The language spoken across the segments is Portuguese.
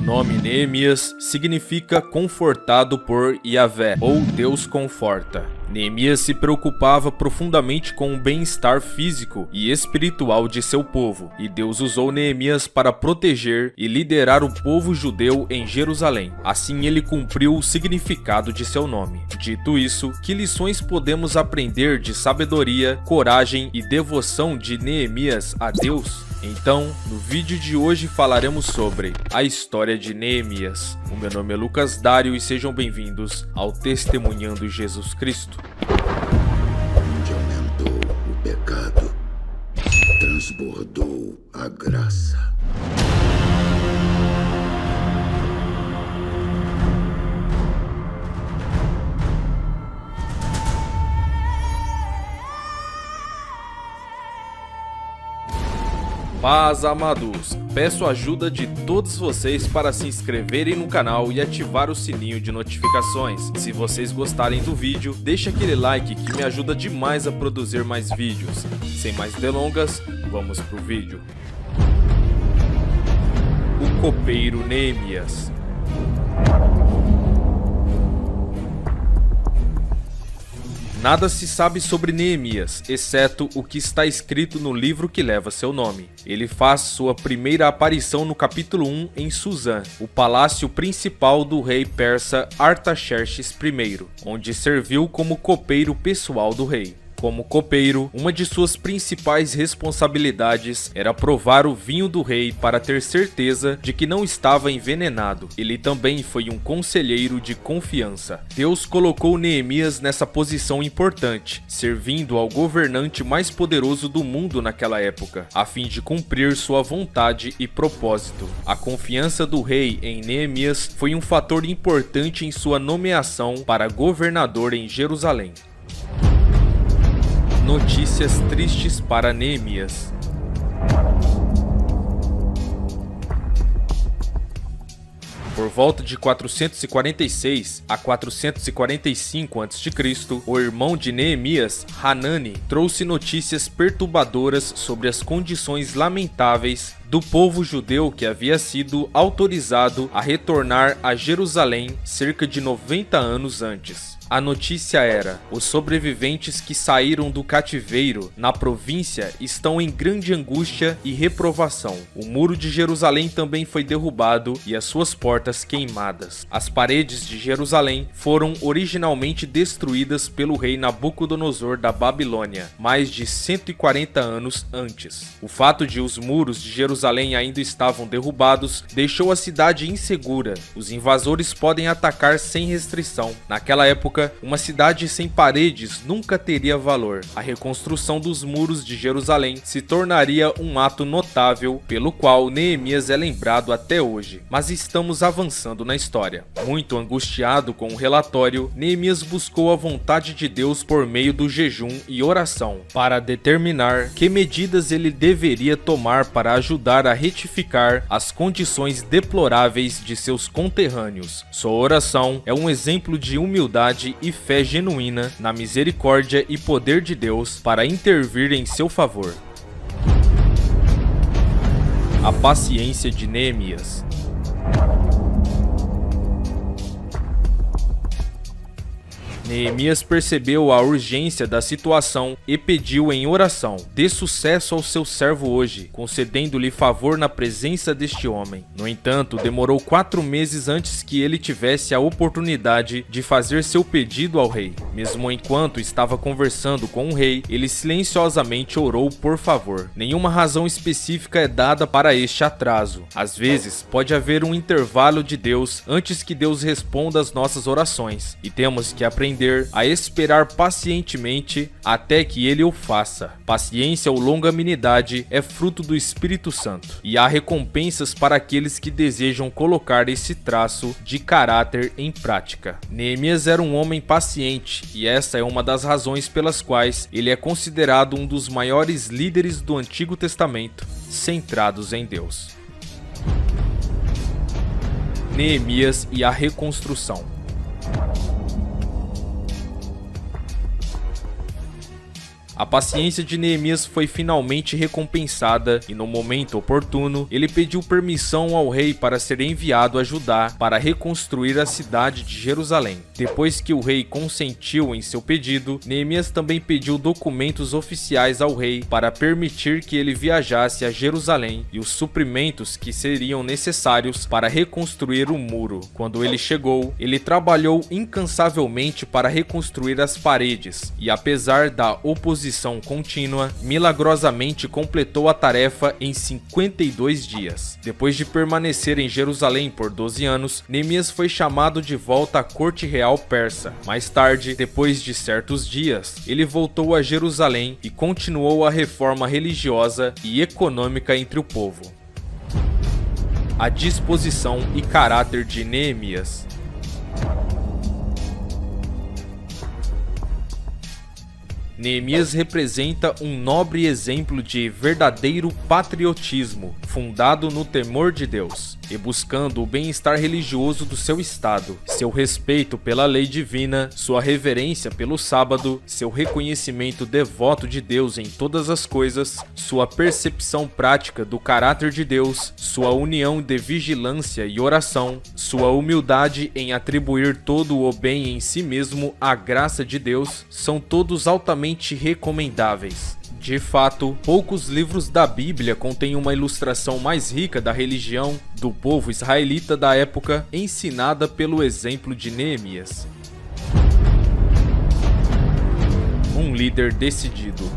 nome Neemias significa confortado por Yahvé, ou Deus conforta. Neemias se preocupava profundamente com o bem-estar físico e espiritual de seu povo, e Deus usou Neemias para proteger e liderar o povo judeu em Jerusalém. Assim ele cumpriu o significado de seu nome. Dito isso, que lições podemos aprender de sabedoria, coragem e devoção de Neemias a Deus? Então, no vídeo de hoje falaremos sobre a história de Neemias. O meu nome é Lucas Dário e sejam bem-vindos ao Testemunhando Jesus Cristo. Onde aumentou o pecado, transbordou a graça. Paz, amados! Peço a ajuda de todos vocês para se inscreverem no canal e ativar o sininho de notificações. Se vocês gostarem do vídeo, deixa aquele like que me ajuda demais a produzir mais vídeos. Sem mais delongas, vamos pro vídeo. O copeiro Neemias. Nada se sabe sobre Neemias, exceto o que está escrito no livro que leva seu nome. Ele faz sua primeira aparição no capítulo 1 em Suzã, o palácio principal do rei persa Artaxerxes I, onde serviu como copeiro pessoal do rei. Como copeiro, uma de suas principais responsabilidades era provar o vinho do rei para ter certeza de que não estava envenenado. Ele também foi um conselheiro de confiança. Deus colocou Neemias nessa posição importante, servindo ao governante mais poderoso do mundo naquela época, a fim de cumprir sua vontade e propósito. A confiança do rei em Neemias foi um fator importante em sua nomeação para governador em Jerusalém. Notícias tristes para Neemias. Por volta de 446 a 445 a.C., o irmão de Neemias, Hanani, trouxe notícias perturbadoras sobre as condições lamentáveis do povo judeu que havia sido autorizado a retornar a Jerusalém cerca de 90 anos antes. A notícia era: os sobreviventes que saíram do cativeiro na província estão em grande angústia e reprovação. O muro de Jerusalém também foi derrubado e as suas portas queimadas. As paredes de Jerusalém foram originalmente destruídas pelo rei Nabucodonosor da Babilônia, mais de 140 anos antes. O fato de os muros de Jerusalém ainda estavam derrubados deixou a cidade insegura. Os invasores podem atacar sem restrição. Naquela época, uma cidade sem paredes nunca teria valor. A reconstrução dos muros de Jerusalém se tornaria um ato notável pelo qual Neemias é lembrado até hoje. Mas estamos avançando na história. Muito angustiado com o relatório, Neemias buscou a vontade de Deus por meio do jejum e oração, para determinar que medidas ele deveria tomar para ajudar a retificar as condições deploráveis de seus conterrâneos. Sua oração é um exemplo de humildade e fé genuína na misericórdia e poder de Deus para intervir em seu favor. A paciência de Neemias. Neemias percebeu a urgência da situação e pediu em oração: dê sucesso ao seu servo hoje, concedendo-lhe favor na presença deste homem. No entanto, demorou 4 meses antes que ele tivesse a oportunidade de fazer seu pedido ao rei. Mesmo enquanto estava conversando com o rei, ele silenciosamente orou por favor. Nenhuma razão específica é dada para este atraso. Às vezes, pode haver um intervalo de Deus antes que Deus responda às nossas orações, e temos que aprender a esperar pacientemente até que ele o faça. Paciência ou longanimidade é fruto do Espírito Santo, e há recompensas para aqueles que desejam colocar esse traço de caráter em prática. Neemias era um homem paciente, e essa é uma das razões pelas quais ele é considerado um dos maiores líderes do Antigo Testamento, centrados em Deus. Neemias e a reconstrução. A paciência de Neemias foi finalmente recompensada e no momento oportuno, ele pediu permissão ao rei para ser enviado a Judá para reconstruir a cidade de Jerusalém. Depois que o rei consentiu em seu pedido, Neemias também pediu documentos oficiais ao rei para permitir que ele viajasse a Jerusalém e os suprimentos que seriam necessários para reconstruir o muro. Quando ele chegou, ele trabalhou incansavelmente para reconstruir as paredes e, apesar da oposição contínua, milagrosamente completou a tarefa em 52 dias. Depois de permanecer em Jerusalém por 12 anos, Neemias foi chamado de volta à corte real persa. Mais tarde, depois de certos dias, ele voltou a Jerusalém e continuou a reforma religiosa e econômica entre o povo. A disposição e caráter de Neemias. Neemias representa um nobre exemplo de verdadeiro patriotismo, fundado no temor de Deus e buscando o bem-estar religioso do seu estado, seu respeito pela lei divina, sua reverência pelo sábado, seu reconhecimento devoto de Deus em todas as coisas, sua percepção prática do caráter de Deus, sua união de vigilância e oração, sua humildade em atribuir todo o bem em si mesmo à graça de Deus, são todos altamente recomendáveis. De fato, poucos livros da Bíblia contêm uma ilustração mais rica da religião do povo israelita da época, ensinada pelo exemplo de Neemias. Um líder decidido.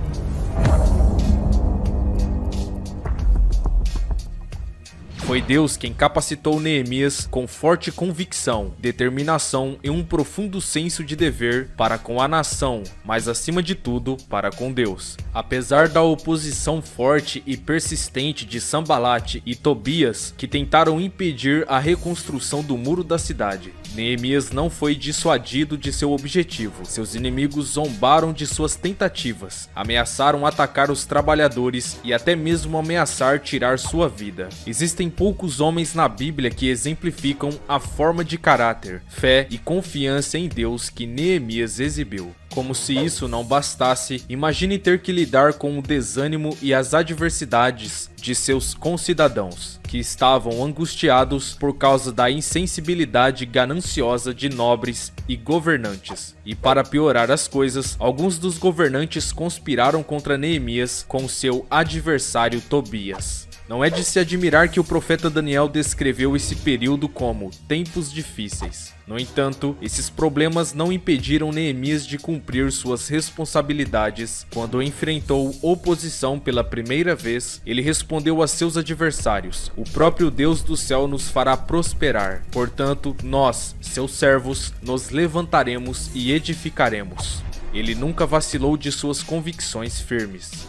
Foi Deus quem capacitou Neemias com forte convicção, determinação e um profundo senso de dever para com a nação, mas acima de tudo, para com Deus. Apesar da oposição forte e persistente de Sanbalate e Tobias, que tentaram impedir a reconstrução do muro da cidade, Neemias não foi dissuadido de seu objetivo. Seus inimigos zombaram de suas tentativas, ameaçaram atacar os trabalhadores e até mesmo ameaçar tirar sua vida. Existem poucos homens na Bíblia que exemplificam a forma de caráter, fé e confiança em Deus que Neemias exibiu. Como se isso não bastasse, imagine ter que lidar com o desânimo e as adversidades de seus concidadãos, que estavam angustiados por causa da insensibilidade gananciosa de nobres e governantes. E para piorar as coisas, alguns dos governantes conspiraram contra Neemias com seu adversário Tobias. Não é de se admirar que o profeta Daniel descreveu esse período como tempos difíceis. No entanto, esses problemas não impediram Neemias de cumprir suas responsabilidades. Quando enfrentou oposição pela primeira vez, ele respondeu a seus adversários: "O próprio Deus do céu nos fará prosperar. Portanto, nós, seus servos, nos levantaremos e edificaremos." Ele nunca vacilou de suas convicções firmes.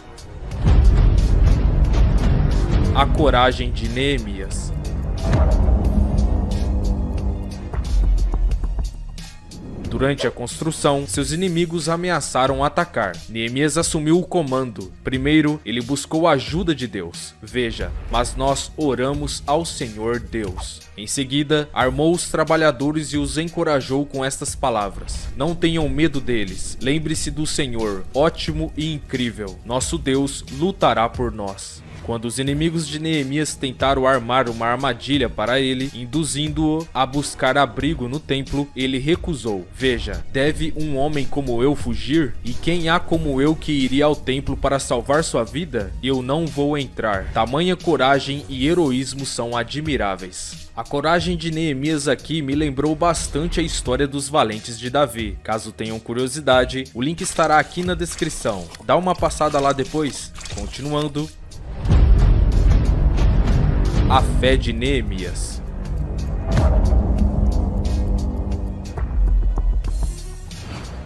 A coragem de Neemias. Durante a construção, seus inimigos ameaçaram atacar. Neemias assumiu o comando. Primeiro, ele buscou a ajuda de Deus. Veja, mas nós oramos ao Senhor Deus. Em seguida, armou os trabalhadores e os encorajou com estas palavras: "Não tenham medo deles. Lembre-se do Senhor, ótimo e incrível. Nosso Deus lutará por nós." Quando os inimigos de Neemias tentaram armar uma armadilha para ele, induzindo-o a buscar abrigo no templo, ele recusou. "Veja, deve um homem como eu fugir? E quem há como eu que iria ao templo para salvar sua vida? Eu não vou entrar." Tamanha coragem e heroísmo são admiráveis. A coragem de Neemias aqui me lembrou bastante a história dos valentes de Davi. Caso tenham curiosidade, o link estará aqui na descrição. Dá uma passada lá depois. Continuando. A fé de Neemias.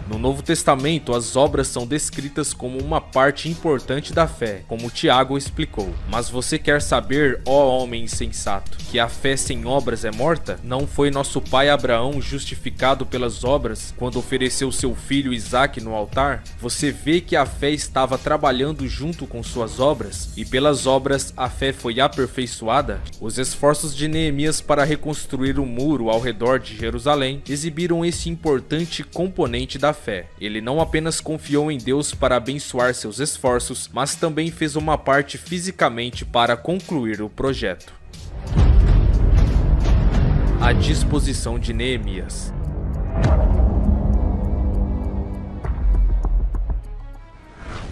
No Novo Testamento, as obras são descritas como uma parte importante da fé, como Tiago explicou. Mas você quer saber, ó homem insensato, que a fé sem obras é morta? Não foi nosso pai Abraão justificado pelas obras quando ofereceu seu filho Isaque no altar? Você vê que a fé estava trabalhando junto com suas obras, e pelas obras a fé foi aperfeiçoada? Os esforços de Neemias para reconstruir o muro ao redor de Jerusalém exibiram esse importante componente da fé. fé. Ele não apenas confiou em Deus para abençoar seus esforços, mas também fez uma parte fisicamente para concluir o projeto. A disposição de Neemias.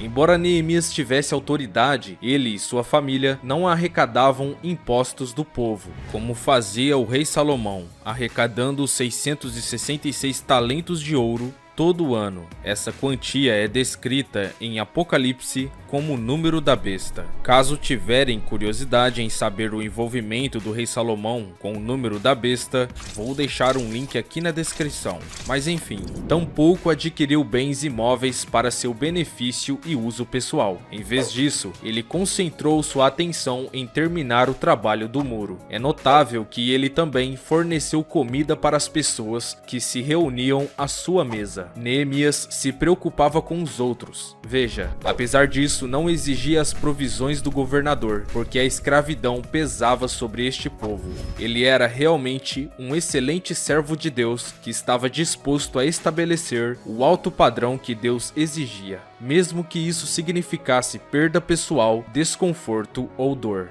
Embora Neemias tivesse autoridade, ele e sua família não arrecadavam impostos do povo, como fazia o rei Salomão, arrecadando 666 talentos de ouro todo ano. Essa quantia é descrita em Apocalipse como o número da besta. Caso tiverem curiosidade em saber o envolvimento do rei Salomão com o número da besta, vou deixar um link aqui na descrição. Mas enfim, tampouco adquiriu bens imóveis para seu benefício e uso pessoal. Em vez disso, ele concentrou sua atenção em terminar o trabalho do muro. É notável que ele também forneceu comida para as pessoas que se reuniam à sua mesa. Neemias se preocupava com os outros. Veja, apesar disso, não exigia as provisões do governador, porque a escravidão pesava sobre este povo. Ele era realmente um excelente servo de Deus que estava disposto a estabelecer o alto padrão que Deus exigia, mesmo que isso significasse perda pessoal, desconforto ou dor.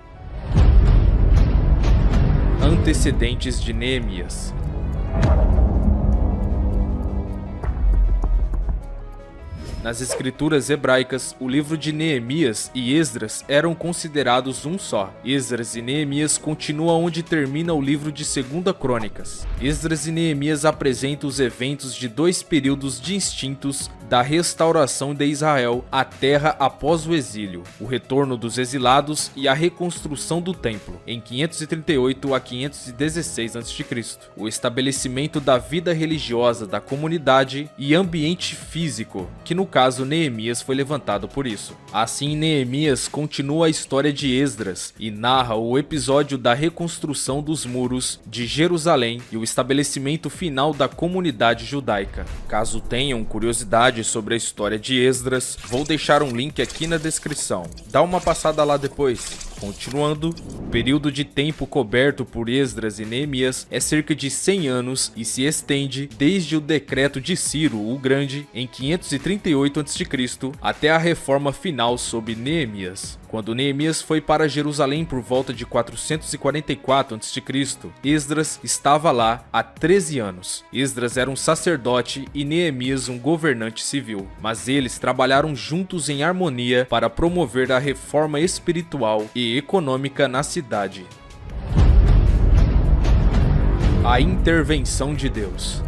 Antecedentes de Neemias. Nas escrituras hebraicas, o livro de Neemias e Esdras eram considerados um só. Esdras e Neemias continuam onde termina o livro de 2 Crônicas. Esdras e Neemias apresentam os eventos de dois períodos distintos da restauração de Israel à terra após o exílio, o retorno dos exilados e a reconstrução do templo, em 538 a 516 a.C., o estabelecimento da vida religiosa da comunidade e ambiente físico, que no caso Neemias foi levantado por isso. Assim, Neemias continua a história de Esdras e narra o episódio da reconstrução dos muros de Jerusalém e o estabelecimento final da comunidade judaica. Caso tenham curiosidade sobre a história de Esdras, vou deixar um link aqui na descrição. Dá uma passada lá depois. Continuando, o período de tempo coberto por Esdras e Neemias é cerca de 100 anos e se estende desde o decreto de Ciro o Grande em 538 a.C. até a reforma final sob Neemias. Quando Neemias foi para Jerusalém por volta de 444 a.C., Esdras estava lá há 13 anos. Esdras era um sacerdote e Neemias um governante civil, mas eles trabalharam juntos em harmonia para promover a reforma espiritual e econômica na cidade. A intervenção de Deus.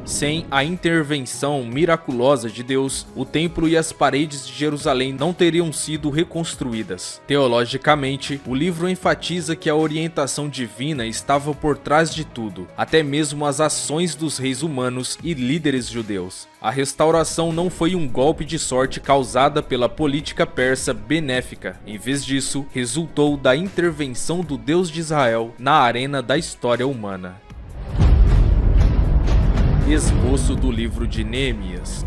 Sem a intervenção miraculosa de Deus, o templo e as paredes de Jerusalém não teriam sido reconstruídas. Teologicamente, o livro enfatiza que a orientação divina estava por trás de tudo, até mesmo as ações dos reis humanos e líderes judeus. A restauração não foi um golpe de sorte causada pela política persa benéfica. Em vez disso, resultou da intervenção do Deus de Israel na arena da história humana. Esboço do livro de Neemias.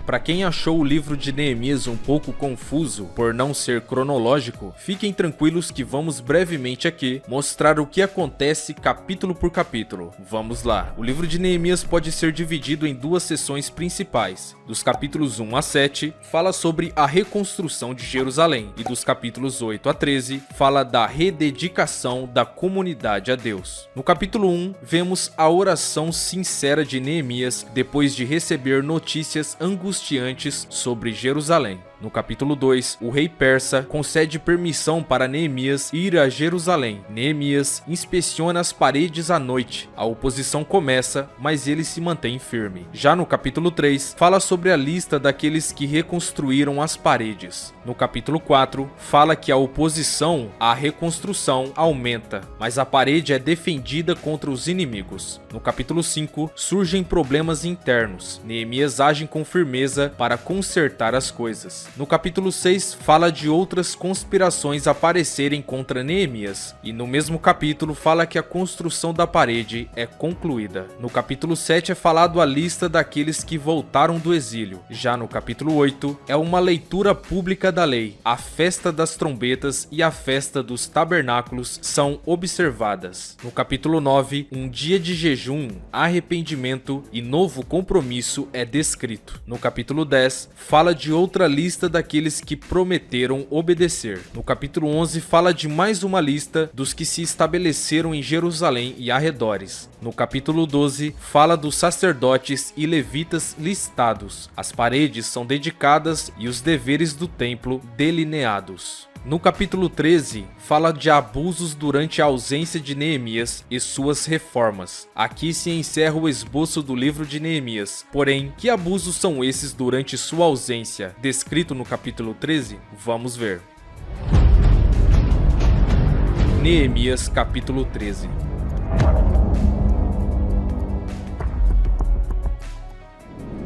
Para quem achou o livro de Neemias um pouco confuso por não ser cronológico, fiquem tranquilos que vamos brevemente aqui mostrar o que acontece capítulo por capítulo. Vamos lá. O livro de Neemias pode ser dividido em duas seções principais. Dos capítulos 1 a 7, fala sobre a reconstrução de Jerusalém, e dos capítulos 8 a 13, fala da rededicação da comunidade a Deus. No capítulo 1, vemos a oração sincera de Neemias depois de receber notícias angustiantes sobre Jerusalém. No capítulo 2, o rei persa concede permissão para Neemias ir a Jerusalém. Neemias inspeciona as paredes à noite. A oposição começa, mas ele se mantém firme. Já no capítulo 3, fala sobre a lista daqueles que reconstruíram as paredes. No capítulo 4, fala que a oposição à reconstrução aumenta, mas a parede é defendida contra os inimigos. No capítulo 5, surgem problemas internos. Neemias age com firmeza para consertar as coisas. Neemias. No capítulo 6 fala de outras conspirações aparecerem contra Neemias, e no mesmo capítulo fala que a construção da parede é concluída. No capítulo 7 é falado a lista daqueles que voltaram do exílio. Já no capítulo 8 é uma leitura pública da lei. A festa das trombetas e a festa dos tabernáculos são observadas. No capítulo 9, um dia de jejum, arrependimento e novo compromisso é descrito. No capítulo 10, fala de outra lista daqueles que prometeram obedecer. No capítulo 11, fala de mais uma lista dos que se estabeleceram em Jerusalém e arredores. No capítulo 12, fala dos sacerdotes e levitas listados. As paredes são dedicadas e os deveres do templo delineados. No capítulo 13, fala de abusos durante a ausência de Neemias e suas reformas. Aqui se encerra o esboço do livro de Neemias. Porém, que abusos são esses durante sua ausência? Descrito no capítulo 13? Vamos ver. Neemias capítulo 13.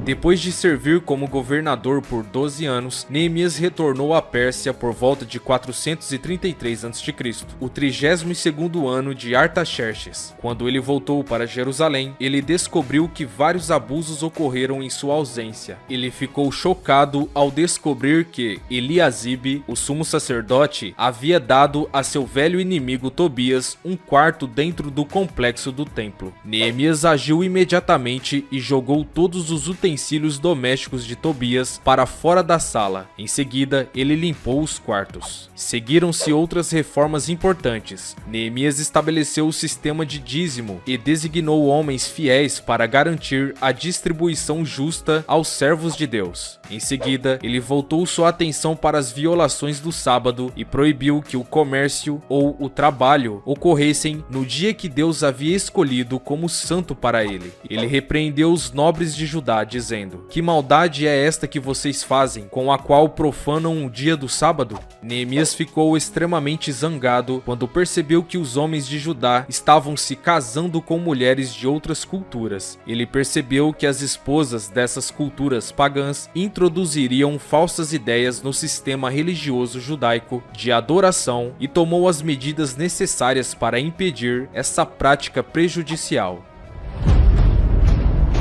Depois de servir como governador por 12 anos, Neemias retornou à Pérsia por volta de 433 a.C., o 32º ano de Artaxerxes. Quando ele voltou para Jerusalém, ele descobriu que vários abusos ocorreram em sua ausência. Ele ficou chocado ao descobrir que Eliasibe, o sumo sacerdote, havia dado a seu velho inimigo Tobias um quarto dentro do complexo do templo. Neemias agiu imediatamente e jogou todos os utensílios domésticos de Tobias para fora da sala. Em seguida, ele limpou os quartos. Seguiram-se outras reformas importantes. Neemias estabeleceu o sistema de dízimo e designou homens fiéis para garantir a distribuição justa aos servos de Deus. Em seguida, ele voltou sua atenção para as violações do sábado e proibiu que o comércio ou o trabalho ocorressem no dia que Deus havia escolhido como santo para ele. Ele repreendeu os nobres de Judá, dizendo: "Que maldade é esta que vocês fazem, com a qual profanam o dia do sábado?" Neemias ficou extremamente zangado quando percebeu que os homens de Judá estavam se casando com mulheres de outras culturas. Ele percebeu que as esposas dessas culturas pagãs introduziriam falsas ideias no sistema religioso judaico de adoração e tomou as medidas necessárias para impedir essa prática prejudicial.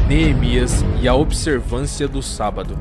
Neemias e a observância do sábado.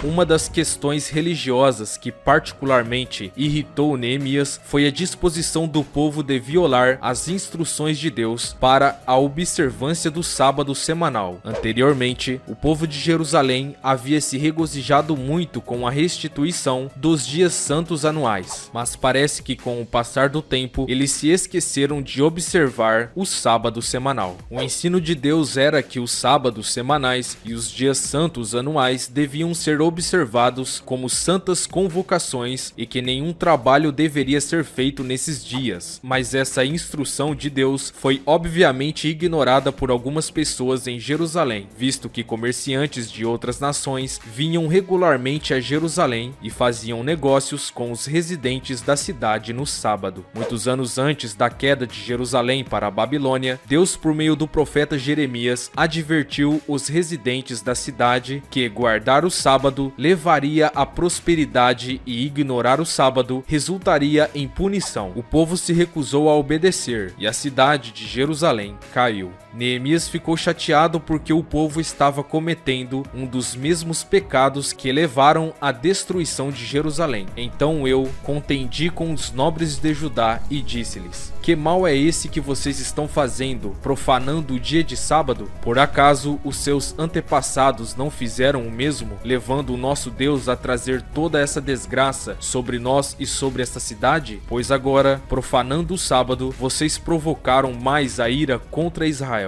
Uma das questões religiosas que particularmente irritou Neemias foi a disposição do povo de violar as instruções de Deus para a observância do sábado semanal. Anteriormente, o povo de Jerusalém havia se regozijado muito com a restituição dos dias santos anuais, mas parece que com o passar do tempo, eles se esqueceram de observar o sábado semanal. O ensino de Deus era que os sábados semanais e os dias santos anuais deviam ser observados como santas convocações e que nenhum trabalho deveria ser feito nesses dias. Mas essa instrução de Deus foi obviamente ignorada por algumas pessoas em Jerusalém, visto que comerciantes de outras nações vinham regularmente a Jerusalém e faziam negócios com os residentes da cidade no sábado. Muitos anos antes da queda de Jerusalém para a Babilônia, Deus, por meio do profeta Jeremias, advertiu os residentes da cidade que guardar o sábado levaria à prosperidade e ignorar o sábado resultaria em punição. O povo se recusou a obedecer e a cidade de Jerusalém caiu. Neemias ficou chateado porque o povo estava cometendo um dos mesmos pecados que levaram à destruição de Jerusalém. Então eu contendi com os nobres de Judá e disse-lhes: "Que mal é esse que vocês estão fazendo, profanando o dia de sábado? Por acaso os seus antepassados não fizeram o mesmo, levando o nosso Deus a trazer toda essa desgraça sobre nós e sobre esta cidade? Pois agora, profanando o sábado, vocês provocaram mais a ira contra Israel."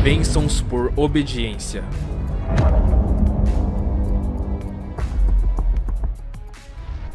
Bênçãos por obediência.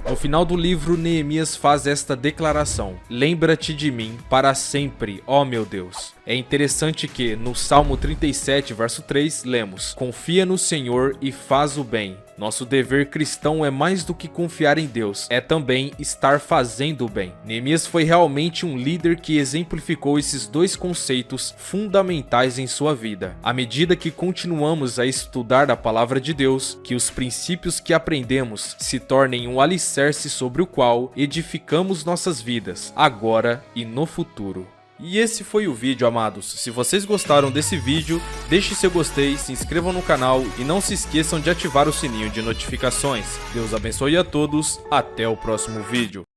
No final do livro, Neemias faz esta declaração: "Lembra-te de mim para sempre, ó meu Deus." É interessante que, no Salmo 37, verso 3, lemos: "Confia no Senhor e faz o bem. Nosso dever cristão é mais do que confiar em Deus, é também estar fazendo o bem. Neemias foi realmente um líder que exemplificou esses dois conceitos fundamentais em sua vida. À medida que continuamos a estudar a palavra de Deus, que os princípios que aprendemos se tornem um alicerce sobre o qual edificamos nossas vidas, agora e no futuro. E esse foi o vídeo, amados. Se vocês gostaram desse vídeo, deixe seu gostei, se inscrevam no canal e não se esqueçam de ativar o sininho de notificações. Deus abençoe a todos, até o próximo vídeo.